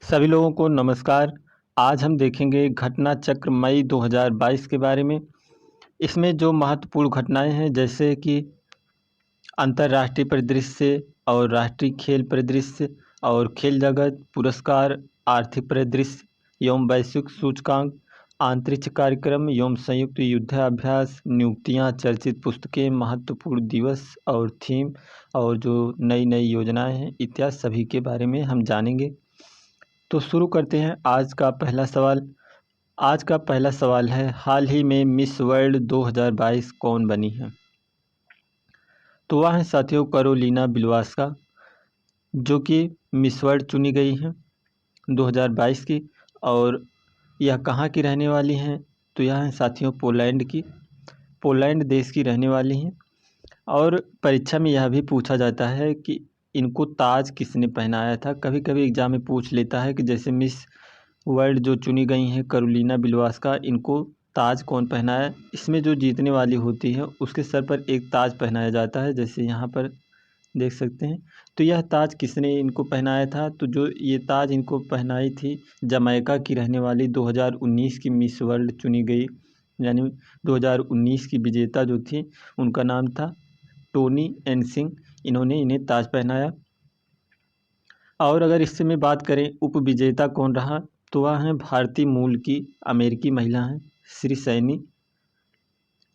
सभी लोगों को नमस्कार। आज हम देखेंगे घटना चक्र मई 2022 के बारे में। इसमें जो महत्वपूर्ण घटनाएं हैं जैसे कि अंतर्राष्ट्रीय परिदृश्य और राष्ट्रीय खेल परिदृश्य और खेल जगत पुरस्कार, आर्थिक परिदृश्य एवं वैश्विक सूचकांक, अंतरिक्ष कार्यक्रम एवं संयुक्त युद्धाभ्यास, नियुक्तियां, चर्चित पुस्तकें, महत्वपूर्ण दिवस और थीम और जो नई नई योजनाएं हैं इत्यादि सभी के बारे में हम जानेंगे। तो शुरू करते हैं। आज का पहला सवाल है, हाल ही में मिस वर्ल्ड 2022 कौन बनी है? तो वह है साथियों कैरोलिना बिलवास्का, जो कि मिस वर्ल्ड चुनी गई हैं 2022 की। और यह कहाँ की रहने वाली हैं? तो यह है साथियों पोलैंड की, पोलैंड देश की रहने वाली हैं। और परीक्षा में यह भी पूछा जाता है कि इनको ताज किसने पहनाया था। कभी कभी एग्जाम में पूछ लेता है कि जैसे मिस वर्ल्ड जो चुनी गई हैं कैरोलिना बिलवास्का, इनको ताज कौन पहनाया। इसमें जो जीतने वाली होती है उसके सर पर एक ताज पहनाया जाता है, जैसे यहाँ पर देख सकते हैं। तो यह ताज किसने इनको पहनाया था? तो जो ये ताज इनको पहनाई थी जमैका की रहने वाली 2019 की मिस वर्ल्ड चुनी गई, यानी 2019 की विजेता जो थी उनका नाम था टोनी एनसिंग। इन्होंने इन्हें ताज पहनाया। और अगर इससे में बात करें उपविजेता कौन रहा, तो वह है भारतीय मूल की अमेरिकी महिला हैं श्री सैनी,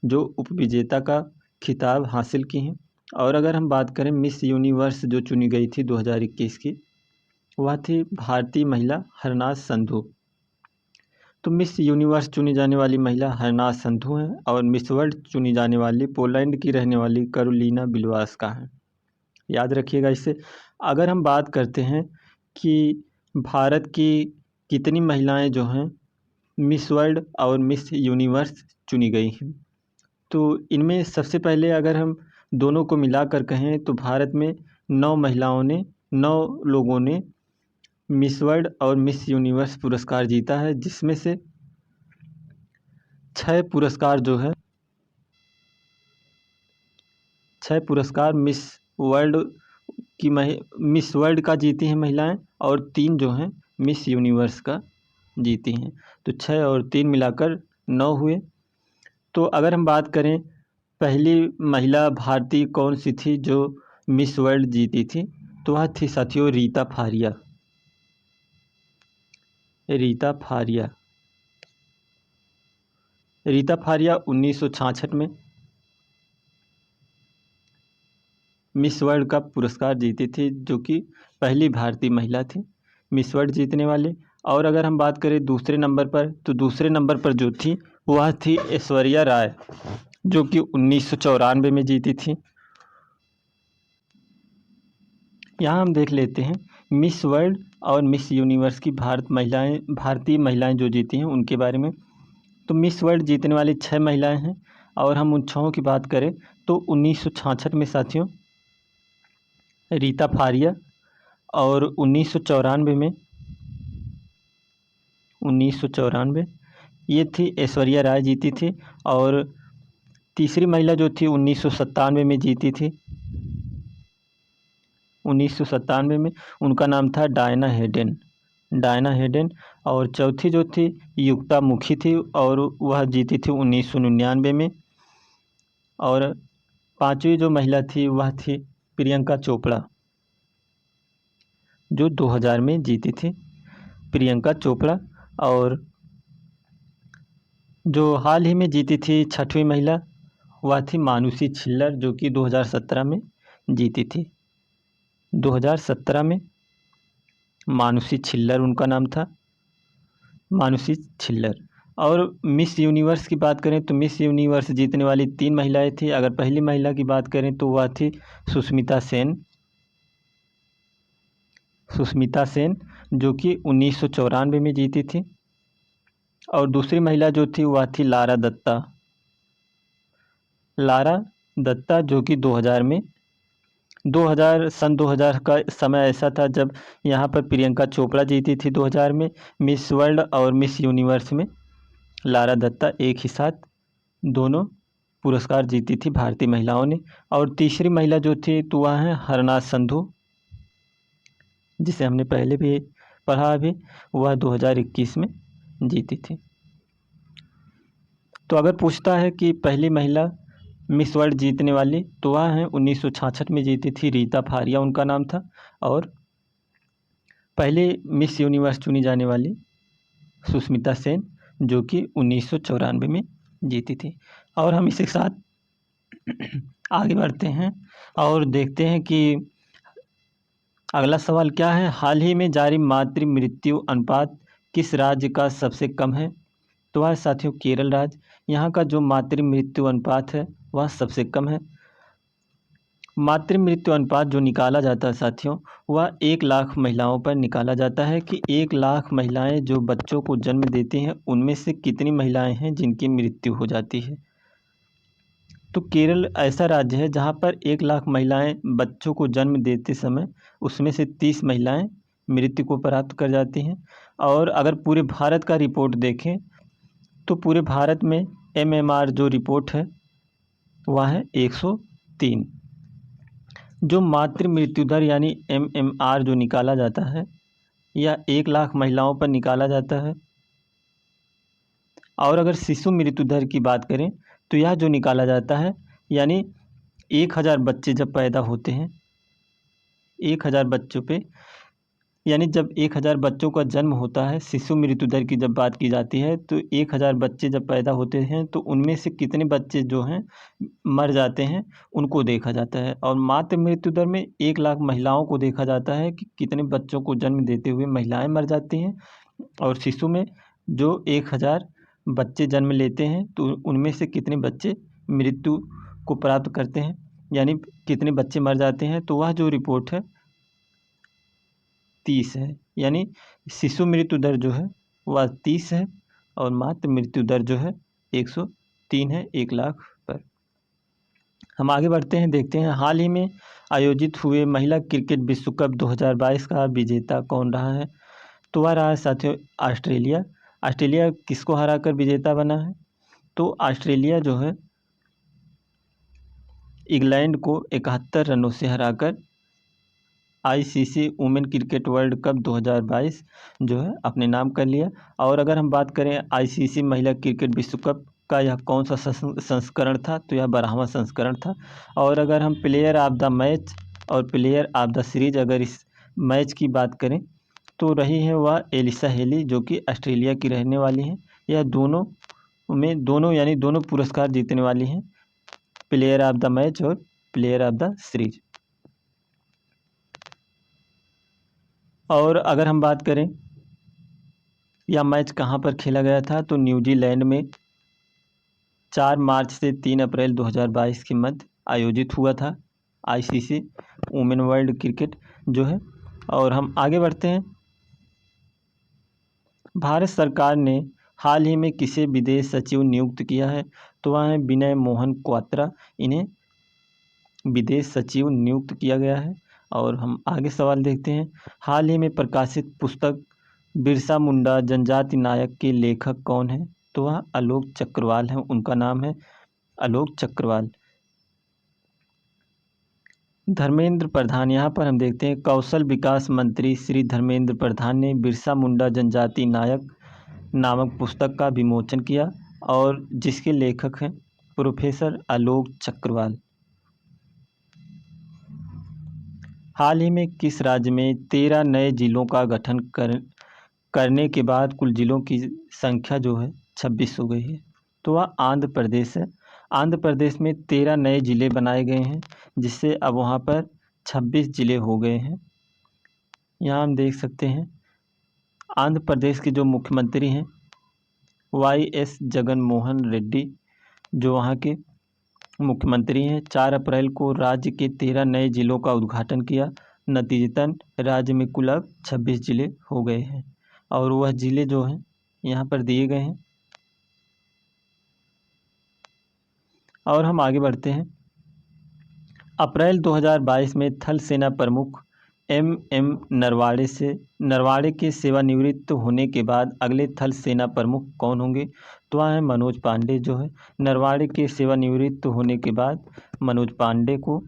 जो उपविजेता का खिताब हासिल की हैं। और अगर हम बात करें मिस यूनिवर्स जो चुनी गई थी 2021 की, वह थी भारतीय महिला हरनाज संधू। तो मिस यूनिवर्स चुनी जाने वाली महिला हरनाज संधू हैं और मिस वर्ल्ड चुनी जाने वाली पोलैंड की रहने वाली कैरोलिना बिलवास्का हैं। याद रखिएगा इसे। अगर हम बात करते हैं कि भारत की कितनी महिलाएं जो हैं मिस वर्ल्ड और मिस यूनिवर्स चुनी गई हैं, तो इनमें सबसे पहले अगर हम दोनों को मिलाकर कहें तो भारत में 9 लोगों ने मिस वर्ल्ड और मिस यूनिवर्स पुरस्कार जीता है, जिसमें से 6 पुरस्कार जो है 6 पुरस्कार मिस वर्ल्ड का जीती हैं महिलाएं और 3 जो हैं मिस यूनिवर्स का जीती हैं। तो 6 और 3 मिलाकर 9 हुए। तो अगर हम बात करें पहली महिला भारतीय कौन सी थी जो मिस वर्ल्ड जीती थी, तो वह थी साथियों रीता फारिया। रीता फारिया 1966 में मिस वर्ल्ड का पुरस्कार जीती थी, जो कि पहली भारतीय महिला थी मिस वर्ल्ड जीतने वाले। और अगर हम बात करें दूसरे नंबर पर, तो दूसरे नंबर पर जो थी वह थी ऐश्वर्या राय, जो कि 1994 में जीती थी। यहाँ हम देख लेते हैं मिस वर्ल्ड और मिस यूनिवर्स की भारतीय महिलाएं जो जीती हैं उनके बारे में। तो मिस वर्ल्ड जीतने वाली 6 महिलाएं हैं और हम उन 6 की बात करें तो 1966 में साथियों रीता फारिया, और 1994 ये थी ऐश्वर्या राय जीती थी। और तीसरी महिला जो थी 1997 में जीती थी, 1997 में उनका नाम था डायना हेडेन। और चौथी जो थी युक्ता मुखी थी और वह जीती थी 1999 में। और पांचवी जो महिला थी वह थी प्रियंका चोपड़ा, जो 2000 में जीती थी प्रियंका चोपड़ा। और जो हाल ही में जीती थी छठवीं महिला वह थी मानुषी छिल्लर, जो कि 2017 में जीती थी। 2017 में मानुषी छिल्लर उनका नाम था, मानुषी छिल्लर। और मिस यूनिवर्स की बात करें तो मिस यूनिवर्स जीतने वाली 3 महिलाएं थी। अगर पहली महिला की बात करें तो वह थी सुष्मिता सेन, जो कि 1994 में जीती थी। और दूसरी महिला जो थी वह थी लारा दत्ता, जो कि 2000 का समय ऐसा था जब यहाँ पर प्रियंका चोपड़ा जीती थी 2000 में मिस वर्ल्ड, और मिस यूनिवर्स में लारा दत्ता एक ही साथ दोनों पुरस्कार जीती थी भारतीय महिलाओं ने। और तीसरी महिला जो थी तो वह है हरनाज संधू, जिसे हमने पहले भी पढ़ा अभी, वह 2021 में जीती थी। तो अगर पूछता है कि पहली महिला मिस वर्ल्ड जीतने वाली, तो वह है 1966 में जीती थी, रीता फारिया उनका नाम था। और पहले मिस यूनिवर्स चुनी जाने वाली सुष्मिता सेन, जो कि 1994 में जीती थी। और हम इसी के साथ आगे बढ़ते हैं और देखते हैं कि अगला सवाल क्या है। हाल ही में जारी मातृ मृत्यु अनुपात किस राज्य का सबसे कम है? तो वह साथियों केरल राज्य, यहाँ का जो मातृ मृत्यु अनुपात है वह सबसे कम है। मातृ मृत्यु अनुपात जो निकाला जाता है साथियों, वह 1 लाख महिलाओं पर निकाला जाता है कि 1 लाख महिलाएं जो बच्चों को जन्म देती हैं, उनमें से कितनी महिलाएं हैं जिनकी मृत्यु हो जाती है। तो केरल ऐसा राज्य है जहाँ पर 1 लाख महिलाएं बच्चों को जन्म देते समय उसमें से 30 महिलाएं मृत्यु को प्राप्त कर जाती हैं। और अगर पूरे भारत का रिपोर्ट देखें तो पूरे भारत में MMR जो रिपोर्ट है वह है 103। जो मातृ मृत्यु दर यानी MMR जो निकाला जाता है, यह 1 लाख महिलाओं पर निकाला जाता है। और अगर शिशु मृत्यु दर की बात करें तो यह जो निकाला जाता है, यानी 1000 बच्चे जब पैदा होते हैं, 1000 बच्चों पे, यानी जब 1000 बच्चों का जन्म होता है, शिशु मृत्यु दर की जब बात की जाती है तो 1000 बच्चे जब पैदा होते हैं तो उनमें से कितने बच्चे जो हैं मर जाते हैं, उनको देखा जाता है। और मातृ मृत्यु दर में 1 लाख महिलाओं को देखा जाता है कि कितने बच्चों को जन्म देते हुए महिलाएं मर जाती हैं। और शिशु में जो 1000 बच्चे जन्म लेते हैं तो उनमें से कितने बच्चे मृत्यु को प्राप्त करते हैं, यानी कितने बच्चे मर जाते हैं। तो वह जो रिपोर्ट है 30 है, यानी शिशु मृत्यु दर जो है वह 30 है और मातृ मृत्यु दर जो है 103 है 1 लाख पर। हम आगे बढ़ते हैं, देखते हैं हाल ही में आयोजित हुए महिला क्रिकेट विश्व कप 2022 का विजेता कौन रहा है? तो वह रहा है साथियों ऑस्ट्रेलिया। ऑस्ट्रेलिया किसको हराकर विजेता बना है? तो ऑस्ट्रेलिया जो है इंग्लैंड को 71 रनों से हराकर ICC women cricket world cup 2022 जो है अपने नाम कर लिया। और अगर हम बात करें ICC महिला क्रिकेट विश्व कप का यह कौन सा संस्करण था, तो यह 12वां संस्करण था। और अगर हम प्लेयर ऑफ द मैच और प्लेयर ऑफ द सीरीज अगर इस मैच की बात करें तो रही है वह एलिसा हेली, जो कि ऑस्ट्रेलिया की रहने वाली हैं। यह दोनों यानी दोनों पुरस्कार जीतने वाली हैं, प्लेयर ऑफ द मैच और प्लेयर ऑफ द सीरीज। और अगर हम बात करें यह मैच कहाँ पर खेला गया था, तो न्यूजीलैंड में 4 मार्च से 3 अप्रैल 2022 के मध्य आयोजित हुआ था ICC वुमेन वर्ल्ड क्रिकेट जो है। और हम आगे बढ़ते हैं। भारत सरकार ने हाल ही में किसे विदेश सचिव नियुक्त किया है? तो वह है विनय मोहन क्वात्रा, इन्हें विदेश सचिव नियुक्त किया गया है। और हम आगे सवाल देखते हैं। हाल ही में प्रकाशित पुस्तक बिरसा मुंडा जनजाति नायक के लेखक कौन है? तो वह आलोक चक्रवाल हैं, उनका नाम है आलोक चक्रवाल। धर्मेंद्र प्रधान, यहाँ पर हम देखते हैं कौशल विकास मंत्री श्री धर्मेंद्र प्रधान ने बिरसा मुंडा जनजाति नायक नामक पुस्तक का विमोचन किया, और जिसके लेखक हैं प्रोफेसर आलोक चक्रवाल। हाल ही में किस राज्य में 13 नए जिलों का गठन करने के बाद कुल जिलों की संख्या जो है 26 हो गई है? तो वह आंध्र प्रदेश है। आंध्र प्रदेश में 13 नए ज़िले बनाए गए हैं, जिससे अब वहाँ पर 26 ज़िले हो गए हैं। यहाँ हम देख सकते हैं आंध्र प्रदेश के जो मुख्यमंत्री हैं YS जगन मोहन रेड्डी, जो वहाँ के मुख्यमंत्री हैं, 4 अप्रैल को राज्य के 13 नए ज़िलों का उद्घाटन किया। नतीजतन राज्य में कुल अब 26 ज़िले हो गए हैं। और वह ज़िले जो हैं यहाँ पर दिए गए हैं। और हम आगे बढ़ते हैं। अप्रैल 2022 में थल सेना प्रमुख MM नरवाणे के सेवानिवृत्त होने के बाद अगले थल सेना प्रमुख कौन होंगे? तो वह है मनोज पांडे, जो है नरवाणे के सेवानिवृत्त होने के बाद मनोज पांडे को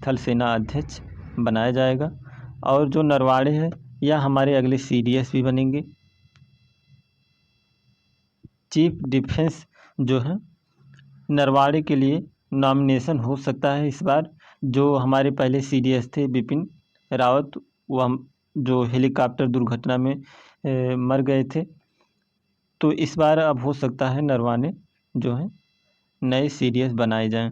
थल सेना अध्यक्ष बनाया जाएगा। और जो नरवाणे है या हमारे अगले CDS भी बनेंगे। चीफ डिफेंस जो है नरवाड़े के लिए नॉमिनेशन हो सकता है इस बार। जो हमारे पहले CDS थे बिपिन रावत, वो हम जो हेलीकॉप्टर दुर्घटना में मर गए थे, तो इस बार अब हो सकता है नरवाने जो है नए CDS बनाए जाएं।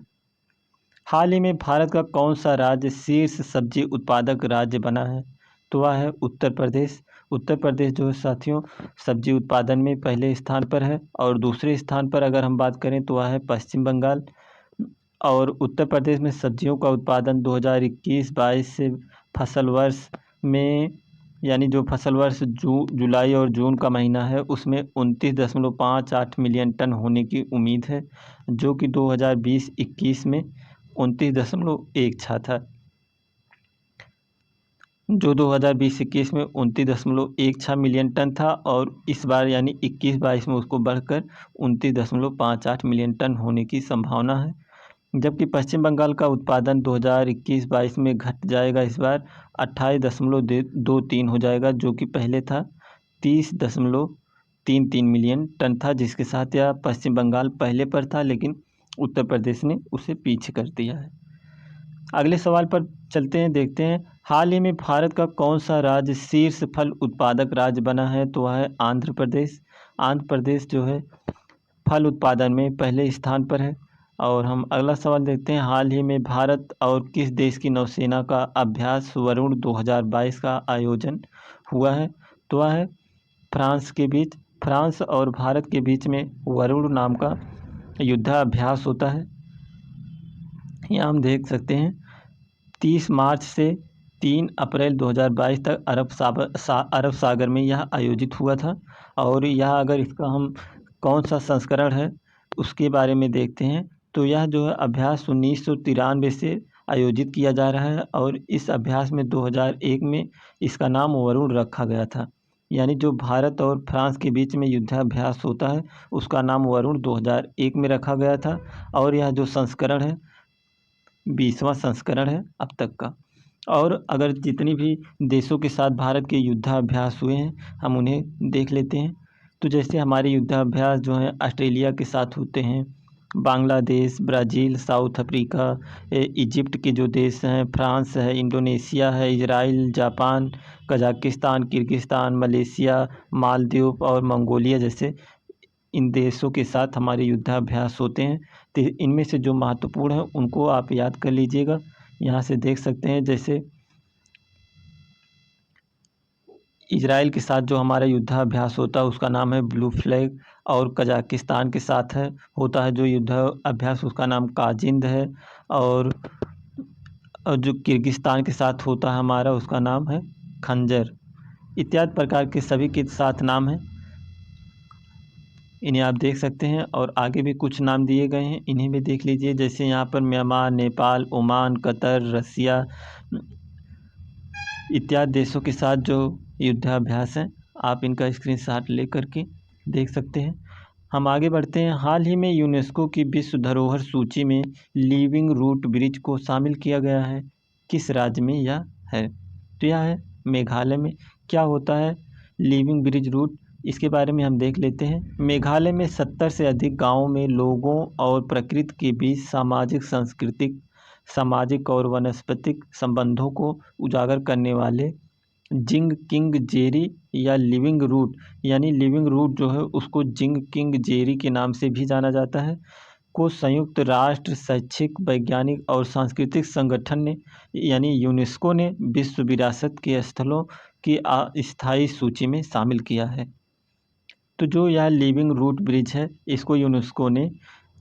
हाल ही में भारत का कौन सा राज्य शीर्ष सब्जी उत्पादक राज्य बना है? तो वह है उत्तर प्रदेश। उत्तर प्रदेश जो है साथियों सब्जी उत्पादन में पहले स्थान पर है, और दूसरे स्थान पर अगर हम बात करें तो वह है पश्चिम बंगाल। और उत्तर प्रदेश में सब्जियों का उत्पादन 2021-22 से फसल वर्ष में, यानी जो फसल वर्ष जुलाई और जून का महीना है उसमें 29.58 मिलियन टन होने की उम्मीद है, जो कि 2020-21 में 29.16 था। जो 2020-21 में 29.16 मिलियन टन था, और इस बार यानी 21-22 में उसको बढ़कर 29.58 मिलियन टन होने की संभावना है। जबकि पश्चिम बंगाल का उत्पादन 2021-22 में घट जाएगा, इस बार 28.23 हो जाएगा, जो कि पहले था 30.33 मिलियन टन था, जिसके साथ यह पश्चिम बंगाल पहले पर था, लेकिन उत्तर प्रदेश ने उसे पीछे कर दिया है। अगले सवाल पर चलते हैं, देखते हैं हाल ही में भारत का कौन सा राज्य शीर्ष फल उत्पादक राज्य बना है? तो वह है आंध्र प्रदेश। आंध्र प्रदेश जो है फल उत्पादन में पहले स्थान पर है। और हम अगला सवाल देखते हैं, हाल ही में भारत और किस देश की नौसेना का अभ्यास वरुण 2022 का आयोजन हुआ है? तो वह है फ्रांस के बीच। फ्रांस और भारत के बीच में वरुण नाम का युद्धाभ्यास होता है। यहाँ हम देख सकते हैं 30 मार्च से 3 अप्रैल 2022 तक अरब सागर में यह आयोजित हुआ था। और यह अगर इसका हम कौन सा संस्करण है उसके बारे में देखते हैं, तो यह जो है अभ्यास 1993 से आयोजित किया जा रहा है, और इस अभ्यास में 2001 में इसका नाम वरुण रखा गया था। यानी जो भारत और फ्रांस के बीच में युद्धाभ्यास होता है उसका नाम वरुण 2001 में रखा गया था, और यह जो संस्करण है 20वां संस्करण है अब तक का। और अगर जितनी भी देशों के साथ भारत के युद्धाभ्यास हुए हैं हम उन्हें देख लेते हैं। तो जैसे हमारे युद्धाभ्यास जो हैं ऑस्ट्रेलिया के साथ होते हैं, Bangladesh, Brazil, south Africa, Egypt के जो देश हैं, फ्रांस है, इंडोनेशिया है, Israel, Japan, Kazakhstan, Kyrgyzstan, Malaysia, Maldives और मंगोलिया जैसे इन देशों के साथ हमारे युद्धाभ्यास होते हैं। तो इनमें से जो महत्वपूर्ण है उनको आप याद कर लीजिएगा। यहाँ से देख सकते हैं जैसे इजराइल के साथ जो हमारा युद्धाभ्यास होता है उसका नाम है ब्लू फ्लैग, और कजाकिस्तान के साथ है होता है जो युद्धाभ्यास उसका नाम काजिंद है, और जो किर्गिस्तान के साथ होता है हमारा उसका नाम है खंजर। इत्यादि प्रकार के सभी के साथ नाम हैं, इन्हें आप देख सकते हैं। और आगे भी कुछ नाम दिए गए हैं, इन्हें भी देख लीजिए। जैसे यहाँ पर म्यांमार, नेपाल, ओमान, कतर, रसिया इत्यादि देशों के साथ जो युद्धाभ्यास हैं आप इनका स्क्रीनशॉट ले करके देख सकते हैं। हम आगे बढ़ते हैं। हाल ही में यूनेस्को की विश्व धरोहर सूची में लिविंग रूट ब्रिज को शामिल किया गया है, किस राज्य में यह है? तो यह है मेघालय में। क्या होता है लिविंग ब्रिज रूट, इसके बारे में हम देख लेते हैं। मेघालय में 70 से अधिक गाँवों में लोगों और प्रकृति के बीच सामाजिक और वनस्पतिक संबंधों को उजागर करने वाले जिंग किंग जेरी या लिविंग रूट, यानी लिविंग रूट जो है उसको जिंग किंग जेरी के नाम से भी जाना जाता है, को संयुक्त राष्ट्र शैक्षिक, वैज्ञानिक और सांस्कृतिक संगठन ने यानी यूनेस्को ने विश्व विरासत के स्थलों की अस्थायी सूची में शामिल किया है। तो जो यह लिविंग रूट ब्रिज है इसको यूनेस्को ने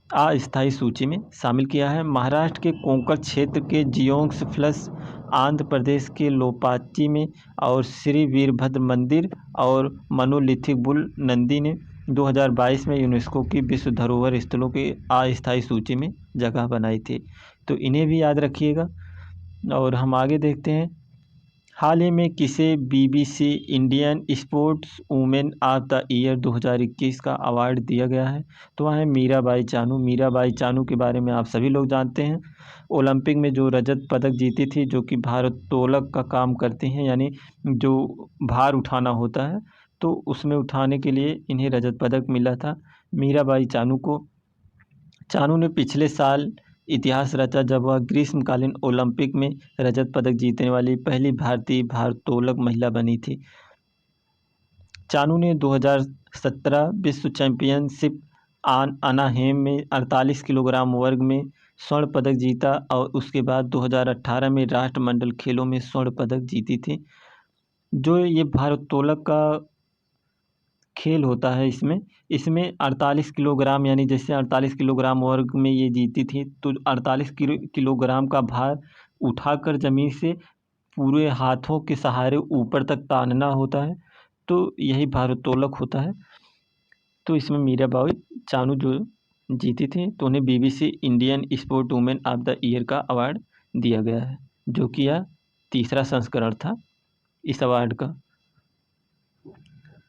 अस्थायी सूची में शामिल किया है। महाराष्ट्र के कोंकण क्षेत्र के जियोंग्स फ्लस, आंध्र प्रदेश के लोपाची में, और श्री वीरभद्र मंदिर और मनोलिथिक बुल नंदी ने 2022 में यूनेस्को की विश्व धरोहर स्थलों की अस्थायी सूची में जगह बनाई थी। तो इन्हें भी याद रखिएगा। और हम आगे देखते हैं। हाल ही में किसे BBC Indian sports women of the year 2021 का अवार्ड दिया गया है? तो वह है मीराबाई चानू। मीराबाई चानू के बारे में आप सभी लोग जानते हैं। ओलंपिक में जो रजत पदक जीती थी, जो कि भारोत्तोलक का काम करती हैं, यानी जो भार उठाना होता है, तो उसमें उठाने के लिए इन्हें रजत पदक मिला था मीराबाई चानू को। चानू ने पिछले साल इतिहास रचा जब वह ग्रीष्मकालीन ओलंपिक में रजत पदक जीतने वाली पहली भारतीय भारोत्तोलक महिला बनी थी। चानू ने 2017 विश्व चैंपियनशिप अनाहेम में 48 किलोग्राम वर्ग में स्वर्ण पदक जीता और उसके बाद 2018 में राष्ट्रमंडल खेलों में स्वर्ण पदक जीती थी। जो ये भारोत्तोलक का खेल होता है, इसमें इसमें 48 किलोग्राम, यानी जैसे 48 किलोग्राम वर्ग में ये जीती थी, तो 48 किलोग्राम का भार उठाकर ज़मीन से पूरे हाथों के सहारे ऊपर तक तानना होता है, तो यही भारोत्तोलक होता है। तो इसमें मीराबाई चानू जो जीती थी, तो उन्हें BBC Indian sport women of the year का अवार्ड दिया गया है, जो कि यह तीसरा संस्करण था इस अवार्ड का।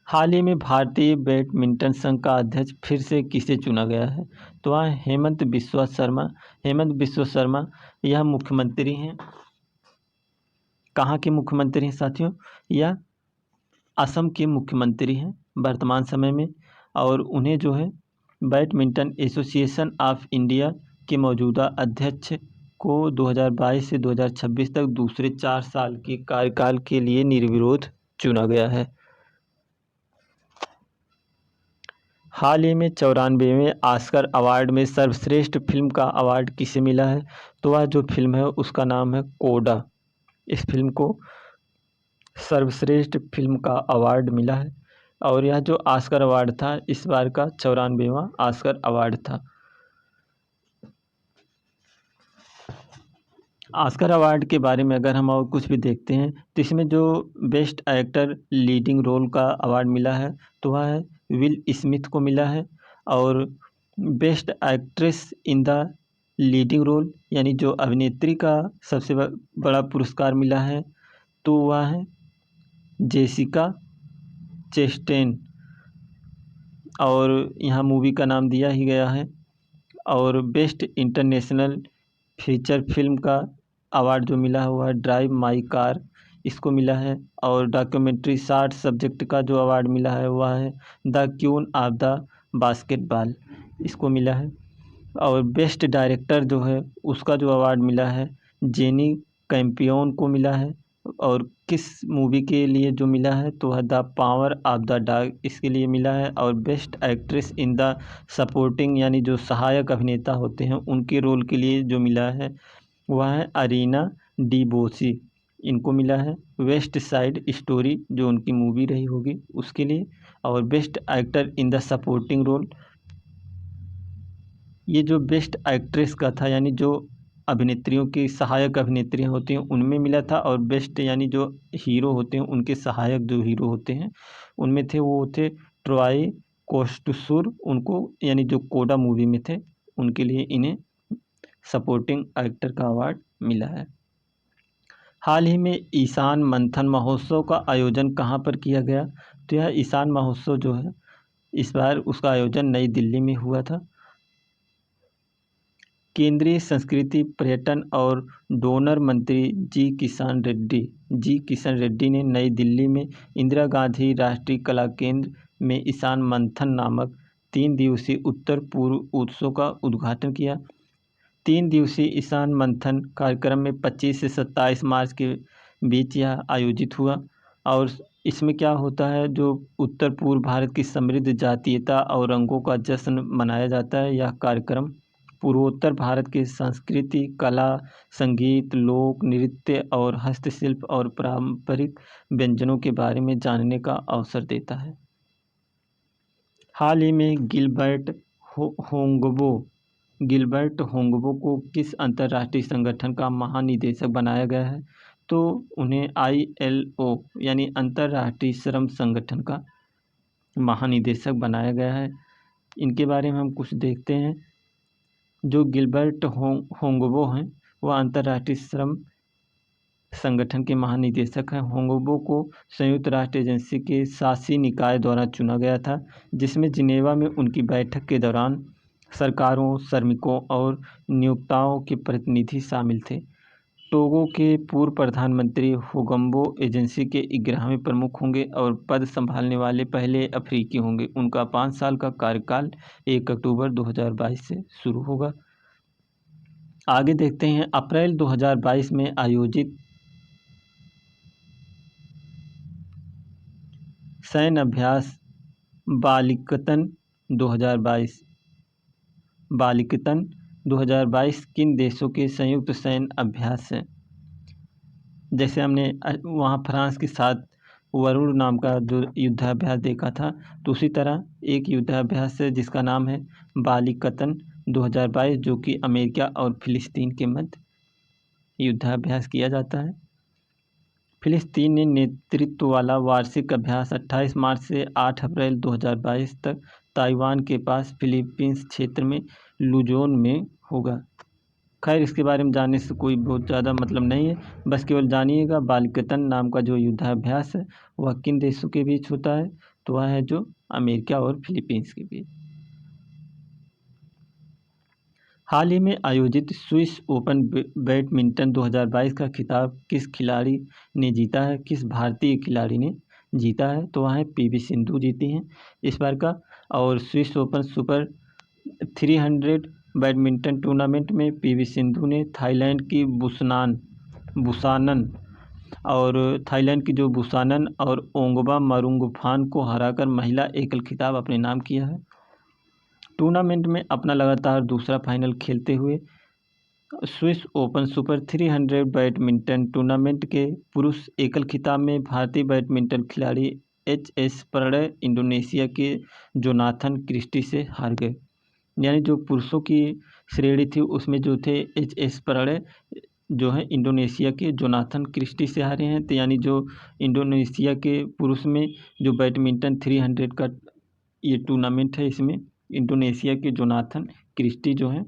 हाल ही में भारतीय बैडमिंटन संघ का अध्यक्ष फिर से किसे चुना गया है? तो वह हेमंत बिस्वा शर्मा। हेमंत बिस्वा शर्मा यह मुख्यमंत्री हैं। कहाँ के मुख्यमंत्री हैं साथियों? यह असम के मुख्यमंत्री हैं वर्तमान समय में, और उन्हें जो है बैडमिंटन एसोसिएशन ऑफ इंडिया के मौजूदा अध्यक्ष को 2022 से 2026 तक दूसरे 4 साल के कार्यकाल के लिए निर्विरोध चुना गया है। हाल ही में 94वें ऑस्कर अवार्ड में सर्वश्रेष्ठ फिल्म का अवार्ड किसे मिला है? तो वह जो फिल्म है उसका नाम है कोडा। इस फिल्म को सर्वश्रेष्ठ फिल्म का अवार्ड मिला है, और यह जो ऑस्कर अवार्ड था इस बार का 94वां ऑस्कर अवार्ड था। ऑस्कर अवार्ड के बारे में अगर हम और कुछ भी देखते हैं, तो इसमें जो बेस्ट एक्टर लीडिंग रोल का अवार्ड मिला है, तो वह है विल स्मिथ को मिला है। और best actress in the leading role, यानी जो अभिनेत्री का सबसे बड़ा पुरस्कार मिला है, तो वह है जेसिका चेस्टेन, और यहाँ मूवी का नाम दिया ही गया है। और बेस्ट इंटरनेशनल फीचर फिल्म का अवार्ड जो मिला है वह ड्राइव माई कार इसको मिला है। और डॉक्यूमेंट्री शॉर्ट सब्जेक्ट का जो अवार्ड मिला है वह है the queen of the basketball, इसको मिला है। और बेस्ट डायरेक्टर जो है उसका जो अवार्ड मिला है जेनी कैम्पियन को मिला है। और किस मूवी के लिए जो मिला है, तो है the power of the dog, इसके लिए मिला है। और best actress in the supporting, यानी जो सहायक अभिनेता होते हैं उनके रोल के लिए जो मिला है वह है अरीना डिबोसी, इनको मिला है। वेस्ट साइड स्टोरी जो उनकी मूवी रही होगी उसके लिए। और best actor in the supporting role, ये जो बेस्ट एक्ट्रेस का था, यानी जो अभिनेत्रियों की सहायक अभिनेत्रियाँ होती हैं उनमें मिला था। और बेस्ट यानी जो हीरो होते हैं उनके सहायक जो हीरो होते हैं उनमें थे, वो थे ट्रॉय कोस्टसूर, उनको यानी जो कोडा मूवी में थे उनके लिए इन्हें सपोर्टिंग एक्टर का अवार्ड मिला है। हाल ही में ईशान मंथन महोत्सव का आयोजन कहाँ पर किया गया? तो यह ईशान महोत्सव जो है इस बार उसका आयोजन नई दिल्ली में हुआ था। केंद्रीय संस्कृति पर्यटन और डोनर मंत्री जी किशन रेड्डी ने नई दिल्ली में इंदिरा गांधी राष्ट्रीय कला केंद्र में ईशान मंथन नामक 3 दिवसीय उत्तर पूर्व उत्सव का उद्घाटन किया। 3 दिवसीय ईशान मंथन कार्यक्रम में 25 से 27 मार्च के बीच यह आयोजित हुआ। और इसमें क्या होता है, जो उत्तर पूर्व भारत की समृद्ध जातीयता और रंगों का जश्न मनाया जाता है। यह कार्यक्रम पूर्वोत्तर भारत की संस्कृति, कला, संगीत, लोक नृत्य और हस्तशिल्प और पारंपरिक व्यंजनों के बारे में जानने का अवसर देता है। हाल ही में गिलबर्ट होंगबो को किस अंतर्राष्ट्रीय संगठन का महानिदेशक बनाया गया है? तो उन्हें ILO यानी अंतर्राष्ट्रीय श्रम संगठन का महानिदेशक बनाया गया है। इनके बारे में हम कुछ देखते हैं। जो गिलबर्ट होंगबो हैं वह अंतर्राष्ट्रीय श्रम संगठन के महानिदेशक हैं। होंगबो को संयुक्त राष्ट्र एजेंसी के शासी निकाय द्वारा चुना गया था, जिसमें जिनेवा में उनकी बैठक के दौरान सरकारों, श्रमिकों और नियोक्ताओं के प्रतिनिधि शामिल थे। टोगो के पूर्व प्रधानमंत्री होगम्बो एजेंसी के 11वें प्रमुख होंगे और पद संभालने वाले पहले अफ्रीकी होंगे। उनका 5 साल का कार्यकाल 1 अक्टूबर 2022 से शुरू होगा। आगे देखते हैं, अप्रैल 2022 में आयोजित सैन्य अभ्यास बालिकतन 2022 किन देशों के संयुक्त सैन्य अभ्यास हैं? जैसे हमने वहाँ फ्रांस के साथ वरुण नाम का जो युद्धाभ्यास देखा था, तो उसी तरह एक युद्धाभ्यास है जिसका नाम है बालिकतन 2022, जो कि अमेरिका और फिलिस्तीन के मध्य युद्धाभ्यास किया जाता है। फिलिस्तीन ने नेतृत्व वाला वार्षिक अभ्यास 28 मार्च से 8 अप्रैल 2022 तक ताइवान के पास फिलीपींस क्षेत्र में लुजोन में होगा। खैर, इसके बारे में जानने से कोई बहुत ज़्यादा मतलब नहीं है, बस केवल जानिएगा बालिकतन नाम का जो युद्धाभ्यास है वह किन देशों के बीच होता है, तो वह है जो अमेरिका और फिलीपींस के बीच। हाल ही में आयोजित स्विस ओपन बैडमिंटन 2022 का खिताब किस खिलाड़ी ने जीता है? किस भारतीय खिलाड़ी ने जीता है? तो वह है पीवी सिंधु जीती हैं इस बार का। और Swiss open super 300 badminton tournament में पीवी सिंधु ने थाईलैंड की बुसानन और ओंगबा मरुंगफान को हराकर महिला एकल खिताब अपने नाम किया है। टूर्नामेंट में अपना लगातार दूसरा फाइनल खेलते हुए Swiss open super 300 badminton tournament के पुरुष एकल खिताब में भारतीय बैडमिंटन खिलाड़ी एच.एस. प्रणय इंडोनेशिया के जोनाथन क्रिस्टी से हार गए। यानी जो पुरुषों की श्रेणी थी उसमें जो थे एच.एस. प्रणय जो है इंडोनेशिया के जोनाथन क्रिस्टी से हारे हैं। तो यानी जो इंडोनेशिया के पुरुष में जो बैडमिंटन 300 का ये टूर्नामेंट है, इसमें इंडोनेशिया के जोनाथन क्रिस्टी जो हैं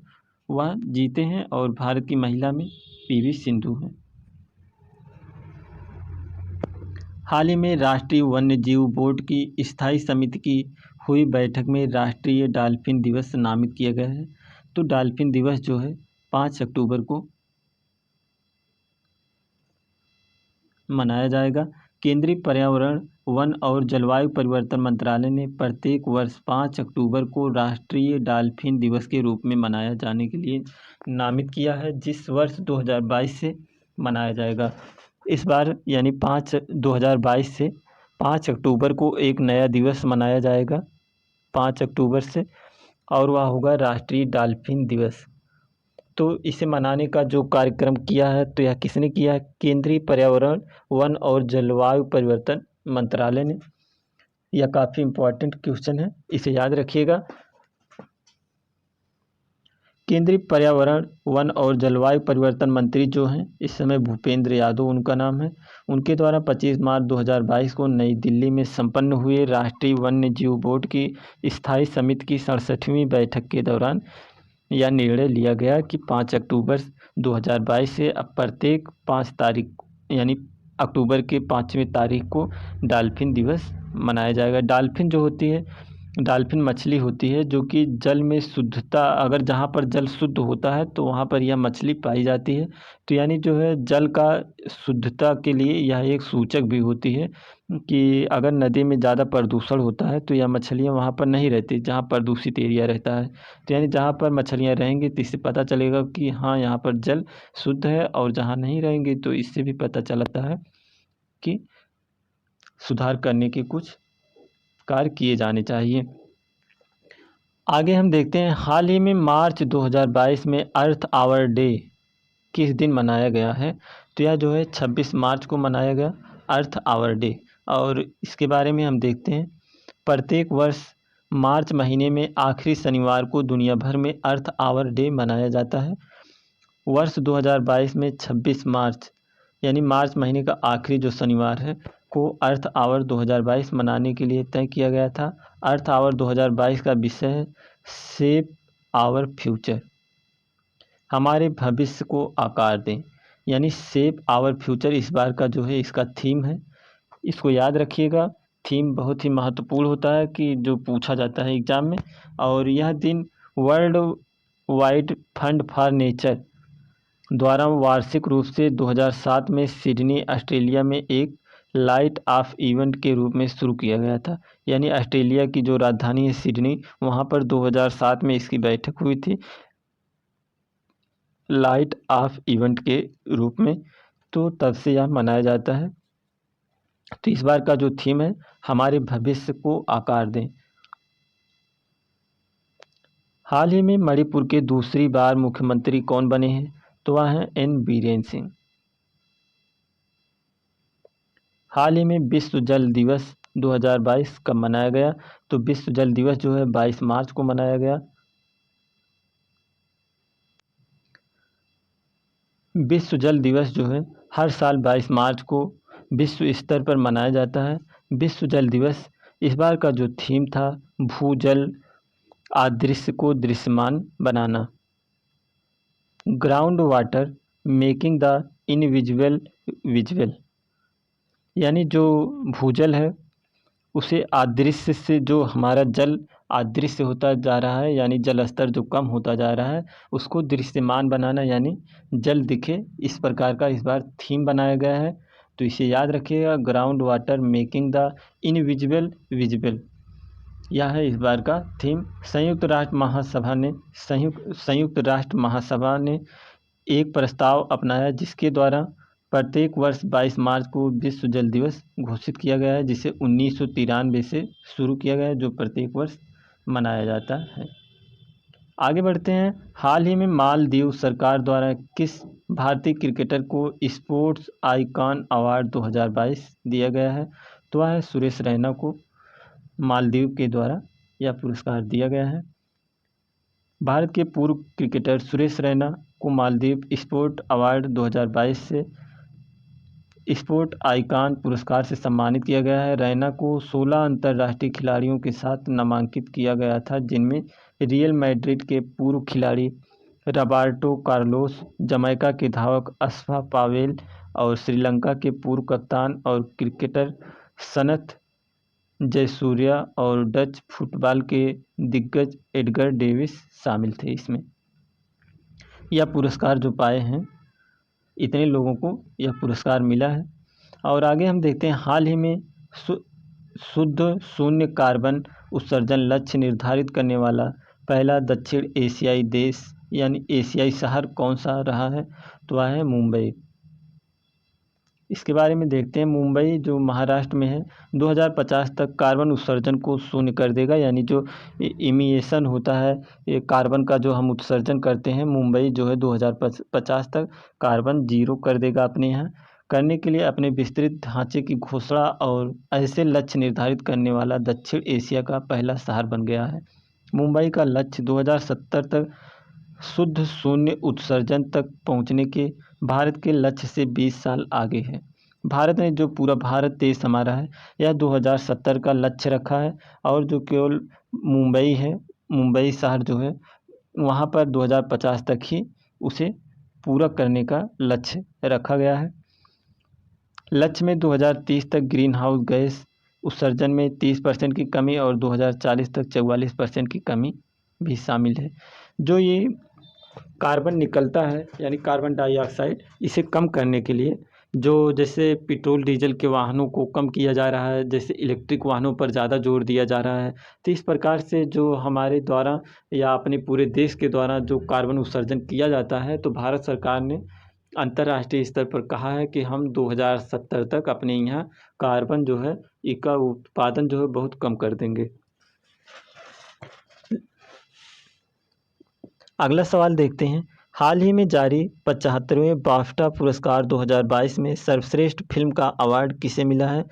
वह जीते हैं और भारत की महिला में पीवी सिंधु हैं। हाल ही में राष्ट्रीय वन्य जीव बोर्ड की स्थायी समिति की हुई बैठक में राष्ट्रीय डॉल्फिन दिवस नामित किया गया है। तो डॉल्फिन दिवस जो है 5 अक्टूबर को मनाया जाएगा। केंद्रीय पर्यावरण, वन और जलवायु परिवर्तन मंत्रालय ने प्रत्येक वर्ष 5 अक्टूबर को राष्ट्रीय डॉल्फिन दिवस के रूप में मनाया जाने के लिए नामित किया है, जिस वर्ष 2022 से मनाया जाएगा। इस बार यानी 2022 से 5 अक्टूबर को एक नया दिवस मनाया जाएगा 5 अक्टूबर से, और वह होगा राष्ट्रीय डॉल्फिन दिवस। तो इसे मनाने का जो कार्यक्रम किया है तो यह किसने किया है? केंद्रीय पर्यावरण, वन और जलवायु परिवर्तन मंत्रालय ने। यह काफ़ी इम्पोर्टेंट क्वेश्चन है, इसे याद रखिएगा। केंद्रीय पर्यावरण, वन और जलवायु परिवर्तन मंत्री जो हैं इस समय भूपेंद्र यादव उनका नाम है। उनके द्वारा 25 मार्च 2022 को नई दिल्ली में संपन्न हुए राष्ट्रीय वन्य जीव बोर्ड की स्थायी समिति की 67वीं बैठक के दौरान यह निर्णय लिया गया कि 5 अक्टूबर 2022 से अब प्रत्येक 5 तारीख यानी अक्टूबर के 5वें तारीख को डॉल्फिन दिवस मनाया जाएगा। डॉल्फिन जो होती है, डॉल्फिन मछली होती है जो कि जल में शुद्धता, अगर जहाँ पर जल शुद्ध होता है तो वहाँ पर यह मछली पाई जाती है। तो यानी जो है जल का शुद्धता के लिए यह एक सूचक भी होती है कि अगर नदी में ज़्यादा प्रदूषण होता है तो यह मछलियाँ वहाँ पर नहीं रहती जहाँ प्रदूषित एरिया रहता है। तो यानी जहाँ पर मछलियाँ रहेंगी तो इससे पता चलेगा कि हाँ यहाँ पर जल शुद्ध है, और जहाँ नहीं रहेंगी तो इससे भी पता चलता है कि सुधार करने के कुछ कार्य किए जाने चाहिए। आगे हम देखते हैं, हाल ही में मार्च 2022 में अर्थ आवर डे किस दिन मनाया गया है? तो यह जो है 26 मार्च को मनाया गया अर्थ आवर डे। और इसके बारे में हम देखते हैं, प्रत्येक वर्ष मार्च महीने में आखिरी शनिवार को दुनिया भर में अर्थ आवर डे मनाया जाता है। वर्ष 2022 में 26 मार्च यानी मार्च महीने का आखिरी जो शनिवार है को अर्थ आवर 2022 मनाने के लिए तय किया गया था। अर्थ आवर 2022 का विषय है सेव आवर फ्यूचर, हमारे भविष्य को आकार दें। यानी सेव आवर फ्यूचर इस बार का जो है इसका थीम है। इसको याद रखिएगा, थीम बहुत ही महत्वपूर्ण होता है कि जो पूछा जाता है एग्ज़ाम में। और यह दिन world wide fund for nature द्वारा वार्षिक रूप से 2007 में सिडनी ऑस्ट्रेलिया में एक लाइट ऑफ इवेंट के रूप में शुरू किया गया था। यानी ऑस्ट्रेलिया की जो राजधानी है सिडनी, वहाँ पर 2007 में इसकी बैठक हुई थी लाइट ऑफ इवेंट के रूप में, तो तब से यह मनाया जाता है। तो इस बार का जो थीम है हमारे भविष्य को आकार दें। हाल ही में मणिपुर के दूसरी बार मुख्यमंत्री कौन बने हैं? तो वह हैं एन बीरेन सिंह। हाल ही में विश्व जल दिवस 2022 कब मनाया गया? तो विश्व जल दिवस जो है 22 मार्च को मनाया गया। विश्व जल दिवस जो है हर साल 22 मार्च को विश्व स्तर पर मनाया जाता है। विश्व जल दिवस इस बार का जो थीम था भूजल आदृश्य को दृश्यमान बनाना, ground water making the invisible visible. यानी जो भूजल है उसे अदृश्य से, जो हमारा जल अदृश्य होता जा रहा है यानी जल स्तर जो कम होता जा रहा है उसको दृश्यमान बनाना, यानी जल दिखे, इस प्रकार का इस बार थीम बनाया गया है। तो इसे याद रखिएगा, ground water making the invisible visible, यह है इस बार का थीम। संयुक्त राष्ट्र महासभा ने एक प्रस्ताव अपनाया जिसके द्वारा प्रत्येक वर्ष 22 मार्च को विश्व जल दिवस घोषित किया गया है, जिसे 1993 से शुरू किया गया है, जो प्रत्येक वर्ष मनाया जाता है। आगे बढ़ते हैं। हाल ही में मालदीव सरकार द्वारा किस भारतीय क्रिकेटर को स्पोर्ट्स आइकॉन अवार्ड 2022 दिया गया है? तो वह है सुरेश रैना को मालदीव के द्वारा यह पुरस्कार दिया गया है। भारत के पूर्व क्रिकेटर सुरेश रैना को मालदीव स्पोर्ट अवार्ड 2022 से स्पोर्ट आइकॉन पुरस्कार से सम्मानित किया गया है। रैना को 16 अंतर्राष्ट्रीय खिलाड़ियों के साथ नामांकित किया गया था, जिनमें रियल मैड्रिड के पूर्व खिलाड़ी रॉबर्टो कार्लोस, जमैका के धावक अशफा पावेल और श्रीलंका के पूर्व कप्तान और क्रिकेटर सनथ जयसूर्या और डच फुटबॉल के दिग्गज एडगर डेविस शामिल थे। इसमें यह पुरस्कार जो पाए हैं, इतने लोगों को यह पुरस्कार मिला है। और आगे हम देखते हैं, हाल ही में शुद्ध शून्य कार्बन उत्सर्जन लक्ष्य निर्धारित करने वाला पहला दक्षिण एशियाई देश यानी एशियाई शहर कौन सा रहा है? तो वह है मुंबई। इसके बारे में देखते हैं। मुंबई जो महाराष्ट्र में है 2050 तक कार्बन उत्सर्जन को शून्य कर देगा, यानी जो इमिशन होता है ये कार्बन का जो हम उत्सर्जन करते हैं, मुंबई जो है 2050 तक कार्बन जीरो कर देगा अपने यहाँ। करने के लिए अपने विस्तृत ढांचे की घोषणा और ऐसे लक्ष्य निर्धारित करने वाला दक्षिण एशिया का पहला शहर बन गया है। मुंबई का लक्ष्य 2070 तक शुद्ध शून्य उत्सर्जन तक पहुंचने के भारत के लक्ष्य से 20 साल आगे है। भारत ने जो पूरा भारत देश हमारा है यह 2070 का लक्ष्य रखा है, और जो केवल मुंबई है, मुंबई शहर जो है वहाँ पर 2050 तक ही उसे पूरा करने का लक्ष्य रखा गया है। लक्ष्य में 2030 तक ग्रीन हाउस गैस उत्सर्जन में 30% की कमी और 2040 तक 44% की कमी भी शामिल है। जो ये कार्बन निकलता है यानी कार्बन डाइऑक्साइड, इसे कम करने के लिए जो जैसे पेट्रोल डीजल के वाहनों को कम किया जा रहा है, जैसे इलेक्ट्रिक वाहनों पर ज़्यादा जोर दिया जा रहा है, तो इस प्रकार से जो हमारे द्वारा या अपने पूरे देश के द्वारा जो कार्बन उत्सर्जन किया जाता है, तो भारत सरकार ने अंतर्राष्ट्रीय स्तर पर कहा है कि हम 2070 तक अपने यहाँ कार्बन जो है इसका उत्पादन जो है बहुत कम कर देंगे। अगला सवाल देखते हैं। हाल ही में जारी 75वें बाफ्टा पुरस्कार 2022 में सर्वश्रेष्ठ फिल्म का अवार्ड किसे मिला है?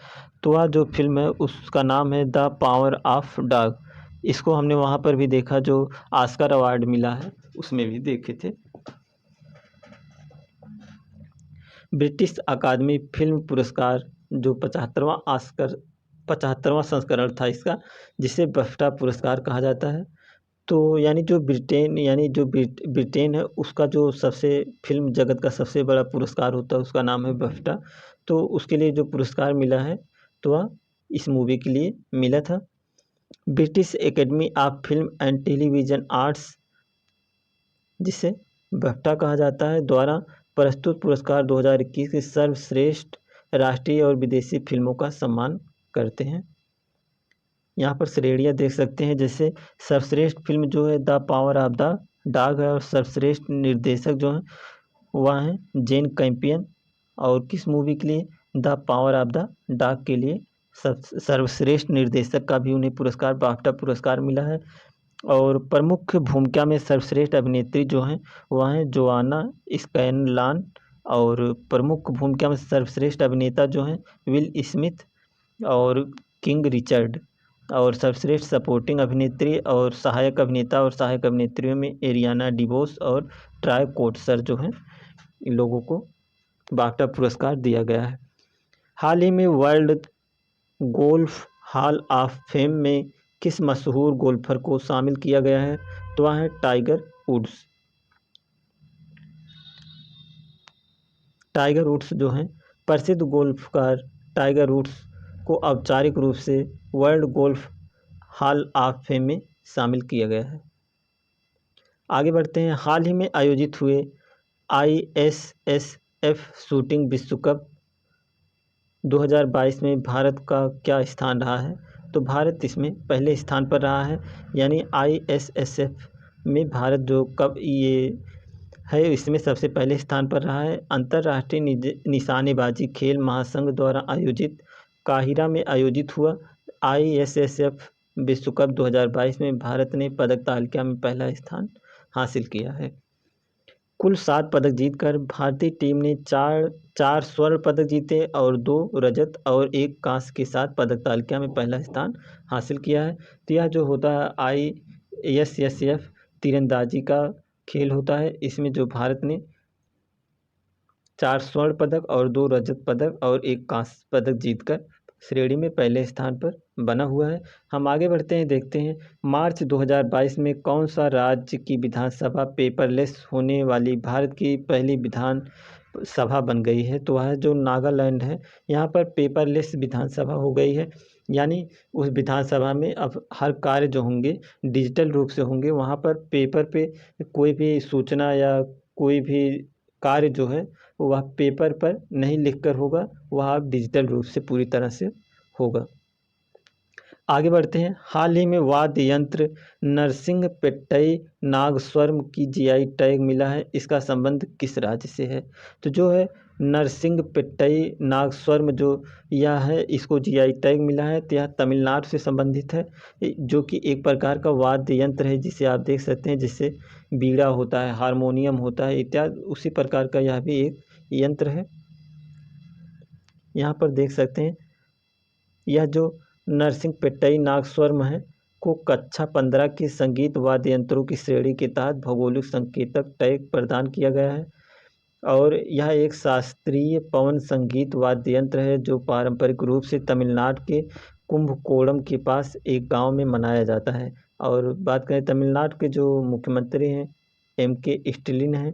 तो वह जो फिल्म है उसका नाम है द पावर ऑफ डॉग। इसको हमने वहाँ पर भी देखा, जो ऑस्कर अवार्ड मिला है उसमें भी देखे थे। ब्रिटिश अकादमी फिल्म पुरस्कार जो 75वां संस्करण था इसका, जिसे बाफ्टा पुरस्कार कहा जाता है, तो ब्रिटेन है उसका जो सबसे फिल्म जगत का सबसे बड़ा पुरस्कार होता है उसका नाम है बफ्टा। तो उसके लिए जो पुरस्कार मिला है तो वह इस मूवी के लिए मिला था। British academy of film and television arts, जिसे बफ्टा कहा जाता है, द्वारा प्रस्तुत पुरस्कार 2021 के सर्वश्रेष्ठ राष्ट्रीय और विदेशी फिल्मों का सम्मान करते हैं। यहाँ पर श्रेणियाँ देख सकते हैं, जैसे सर्वश्रेष्ठ फिल्म जो है the power of the dog है, और सर्वश्रेष्ठ निर्देशक जो है वह है जेन कैम्पियन। और किस मूवी के लिए? The power of the dog के लिए सर्वश्रेष्ठ निर्देशक का भी उन्हें पुरस्कार, बाफ्टा पुरस्कार मिला है। और प्रमुख भूमिका में सर्वश्रेष्ठ अभिनेत्री जो हैं वह हैं जोआना स्कैनलान। और प्रमुख भूमिका में सर्वश्रेष्ठ अभिनेता जो हैं विल स्मिथ और किंग रिचर्ड। और सर्वश्रेष्ठ सपोर्टिंग अभिनेत्री और सहायक अभिनेता और सहायक अभिनेत्रियों में एरियाना डिबोस और ट्राय कोट्सर जो हैं, इन लोगों को बाफ्टा पुरस्कार दिया गया है। हाल ही में world golf hall of fame में किस मशहूर गोल्फर को शामिल किया गया है? तो वह है टाइगर वुड्स। टाइगर वुड्स जो हैं प्रसिद्ध गोल्फकार टाइगर वुड्स को औपचारिक रूप से world golf hall of fame में शामिल किया गया है। आगे बढ़ते हैं। हाल ही में आयोजित हुए ISSF शूटिंग विश्व कप 2022 में भारत का क्या स्थान रहा है? तो भारत इसमें पहले स्थान पर रहा है। यानी ISSF में भारत जो कप ये है इसमें सबसे पहले स्थान पर रहा है। अंतर्राष्ट्रीय निशानेबाजी खेल महासंघ द्वारा आयोजित काहिरा में आयोजित हुआ ISSF विश्व कप 2022 में भारत ने पदक तालिका में पहला स्थान हासिल किया है। कुल 7 पदक जीतकर भारतीय टीम ने चार स्वर्ण पदक जीते और 2 रजत और 1 कांस्य के साथ पदक तालिका में पहला स्थान हासिल किया है। तो यह जो होता है ISSF तीरंदाजी का खेल होता है। इसमें जो भारत ने 4 स्वर्ण पदक और 2 रजत पदक और 1 कांस्य पदक जीतकर श्रेणी में पहले स्थान पर बना हुआ है। हम आगे बढ़ते हैं, देखते हैं मार्च 2022 में कौन सा राज्य की विधानसभा पेपरलेस होने वाली भारत की पहली विधान सभा बन गई है? तो वह जो नागालैंड है, यहाँ पर पेपरलेस विधानसभा हो गई है। यानी उस विधानसभा में अब हर कार्य जो होंगे डिजिटल रूप से होंगे। वहाँ पर पेपर पे कोई भी सूचना या कोई भी कार्य जो है वह पेपर पर नहीं लिखकर होगा, वह अब डिजिटल रूप से पूरी तरह से होगा। आगे बढ़ते हैं। हाल ही में वाद्य यंत्र नरसिंहपेट्टई नागस्वरम की GI टैग मिला है, इसका संबंध किस राज्य से है? तो जो है नरसिंहपेट्टई नागस्वरम जो यह है इसको GI टैग मिला है, तो यह तमिलनाडु से संबंधित है, जो कि एक प्रकार का वाद्य यंत्र है जिसे आप देख सकते हैं, जिससे बीड़ा होता है, हारमोनियम होता है इत्यादि, उसी प्रकार का यह भी एक यंत्र है। यहाँ पर देख सकते हैं यह जो नरसिंहपेट्टई नागस्वरम है को कक्षा 15 के संगीत वाद्य यंत्रों की श्रेणी के तहत भौगोलिक संकेतक टैग प्रदान किया गया है। और यह एक शास्त्रीय पवन संगीत वाद्य यंत्र है जो पारंपरिक रूप से तमिलनाडु के कुंभकोणम के पास एक गांव में मनाया जाता है। और बात करें तमिलनाडु के जो मुख्यमंत्री हैं MK स्टालिन हैं,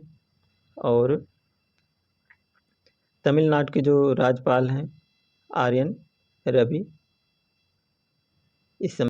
और तमिलनाडु के जो राज्यपाल हैं RN रवि इस समय